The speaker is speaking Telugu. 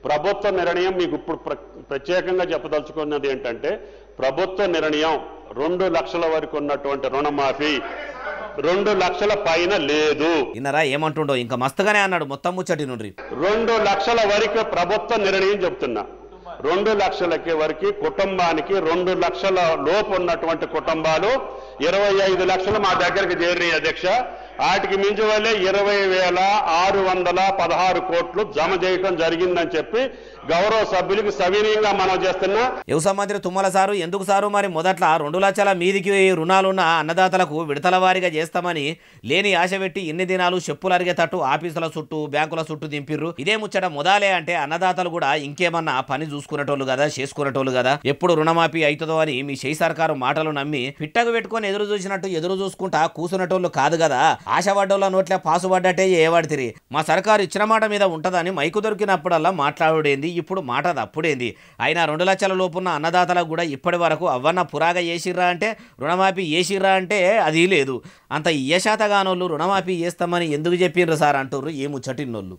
ప్రభుత్వ నిర్ణయం మీకు ఇప్పుడు ప్రత్యేకంగా చెప్పదలుచుకున్నది ఏంటంటే ప్రభుత్వ నిర్ణయం 2 లక్షల వరకు ఉన్నటువంటి రుణమాఫీ 2 లక్షల పైన లేదు. ఇన్నరా ఏమంటుండో ఇంకా మస్తుగానే అన్నాడు మొత్తం ముచ్చటి నుండి. 2 లక్షల వరకు ప్రభుత్వ నిర్ణయం చెప్తున్నా. 2 లక్షలకి వరకు కుటుంబానికి 2 లక్షల లోపు ఉన్నటువంటి కుటుంబాలు 25 లక్షలు మా దగ్గరికి చేరినాయి అధ్యక్ష. వాటికి మించి వల్లే 20,616 కోట్లు జమ చేయటం జరిగిందని చెప్పి గౌరవ సభ్యులకు సవినీయంగా మనం చేస్తున్నా. వ్యవసాయ మంత్రి తుమ్మల సారు ఎందుకు సారు మరి మొదట్లో 2 లక్షల మీదికి రుణాలున్న అన్నదాతలకు విడతల వారీగా చేస్తామని లేని ఆశ పెట్టి ఇన్ని దినాలు చెప్పులు అరిగేటట్టు ఆఫీసుల చుట్టూ బ్యాంకుల చుట్టూ దింపిర్రు. ఇదే ముచ్చట మొదలే అంటే అన్నదాతలు కూడా ఇంకేమన్నా పని చూసుకునేటోళ్ళు కదా చేసుకునేటోళ్ళు కదా. ఎప్పుడు రుణమాఫీ అవుతుందో అని మీ చేయి సర్కారు మాటలు నమ్మి పిట్టకు పెట్టుకొని ఎదురు చూసినట్టు ఎదురు చూసుకుంటా కూసునేటోళ్ళు కాదు కదా. ఆశపడ్డోళ్ళ నోట్లే పాసుపడ్డట్టే ఏవాడితిరి. మా సర్కారు ఇచ్చిన మాట మీద ఉంటదని మైకు దొరికినప్పుడల్లా మాట్లాడేంది, ఇప్పుడు మాట తప్పుడేంది. అయినా 2 లక్షల లోపున్న అన్నదాతలకు కూడా ఇప్పటి వరకు అవ్వన్న పురాగా చేసిర్రా అంటే రుణమాఫీ చేసిర్రా అంటే అది లేదు. అంత ఇయ్యశాతగానోళ్ళు రుణమాఫీ చేస్తామని ఎందుకు చెప్పిండ్రు సార్ అంటుర్రు ఈ ముచ్చటిన్నోళ్ళు.